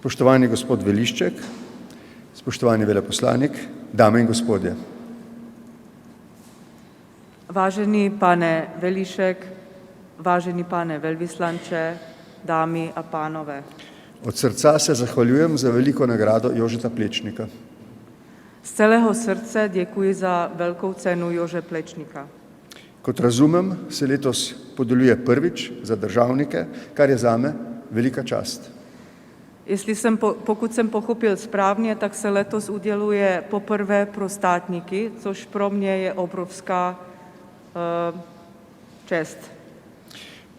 Spoštovani gospod Velišček, spoštovani veleposlanik, dame in gospodje. Vážený pane Velišek, vážený pane velvyslanče, dámy a pánové. Od srca se zahvaljujem za veliko nagrado Jožeta Plečnika. Z celého srdce děkuji za velkou cenu Jože Plečnika. Kot razumem, se letos podeljuje prvič za državnike, kar je zame velika čast. Pokud jsem pochopil správně, tak se letos uděluje poprvé pro státníky, což pro mě je obrovská čest.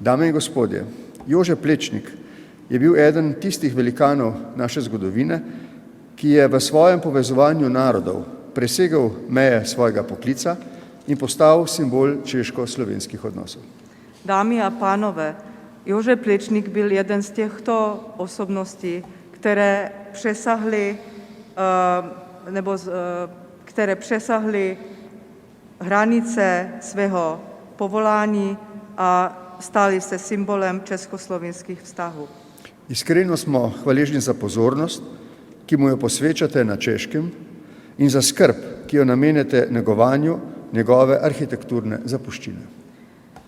Dame in gospodje, Jože Plečnik je bil eden tistih velikanov naše zgodovine, ki je v svojem povezovanju narodov presegel meje svojega poklica in postal symbol češko-slovenskih odnosov. Dámy a pánové, Jože Plečnik byl jeden z těchto osobností, které přesahly hranice svého povolání a stali se symbolem československých vztahů. Iskreno smo hvaležni za pozornost, ki mu jo posvečate na Češkem, in za skrb, ki jo namenjate negovanju njegove arhitekturne zapuščine.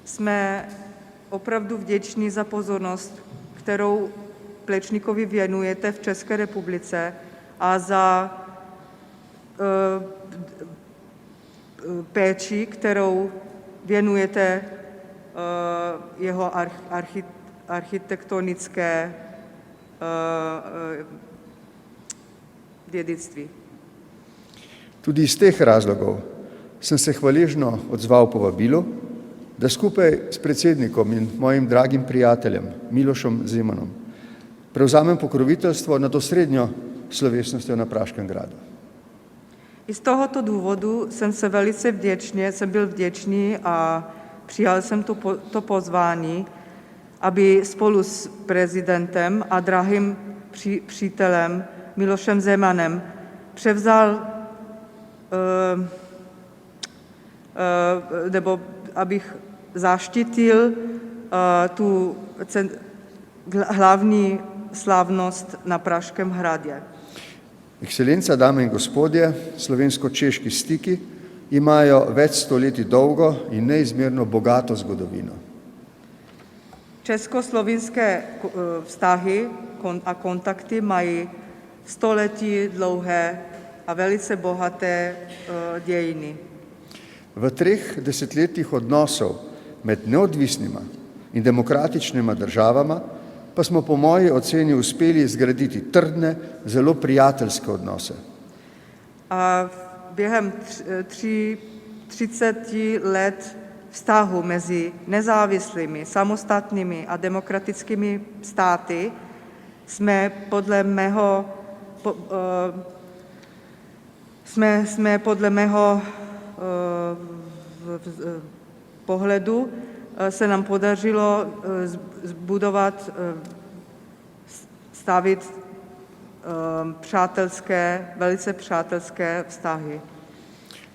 Jsme opravdu vděční za pozornost, kterou Plečnikovi věnujete v České republice a za péči, kterou věnujete jeho architektonické dědictví. Tudi iz teh razlogov sem se hvaležno odzval povabilu, da skupaj s predsednikom in mojim dragim prijateljem Milošem Zemanom prevzamem pokroviteljstvo nad osrednjo slovesnostjo na Praškem gradu. I z tohoto důvodu jsem byl vděčný a přijal jsem to pozvání, aby spolu s prezidentem a drahým přítelem Milošem Zemanem převzal nebo abych zaštitil tu hlavní slavnost na Praškem hradě. Ekscelenca, dame in gospodje, slovensko-češki stiki imajo več stoletij dolgo in neizmerno bogato zgodovino. Československé vztahy a kontakty mají století dlouhé a velice bohaté dějiny. V 3 desetletjih odnosov med neodvisnima in demokratičnima državama pa smo po moji oceni uspeli zgraditi trdne, zelo prijateljske odnose. A během 30 let vztahu mezi nezávislými, samostatnými a demokratickými státy jsme podle mého pohledu se nám podařilo stavit velice přátelské vztahy.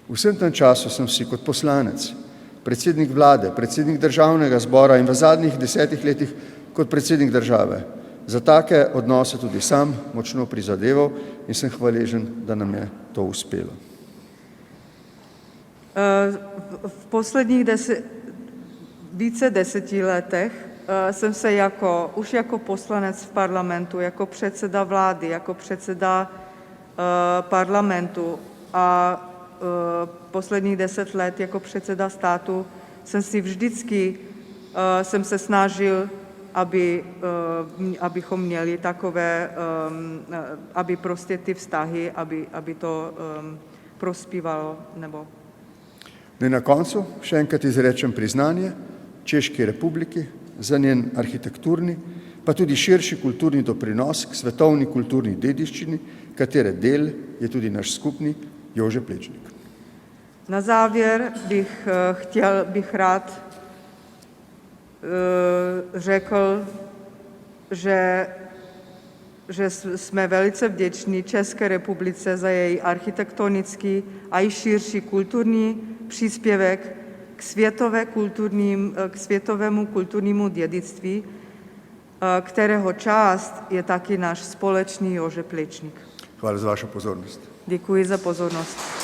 V vsem tem času sem si kot poslanec, predsednik vlade, predsednik državnega zbora in v zadnjih 10 letih kot predsednik države za take odnose tudi sam močno prizadeval in sem hvaležen, da nam je to uspelo. V posledních více 10 letech jsem se už jako poslanec v parlamentu, jako předseda vlády, jako předseda parlamentu a posledních 10 let jako předseda státu jsem se snažil, abychom měli takové, aby prostě ty vztahy, aby to prospívalo nebo. Na koncu še enkrat izrečem priznanje Češki republiki za njen arhitekturni, pa tudi širši kulturni doprinos k svetovni kulturni dediščini, katere del je tudi naš skupni Jože Plečnik. Na závěr bych rád řekl, že jsme velice vděční České republice za její architektonický a i širší kulturní příspěvek k světovému kulturnímu dědictví kterého část je taky náš společný Jože Plečník. Hvala za vašo pozornost. Děkuji za pozornost.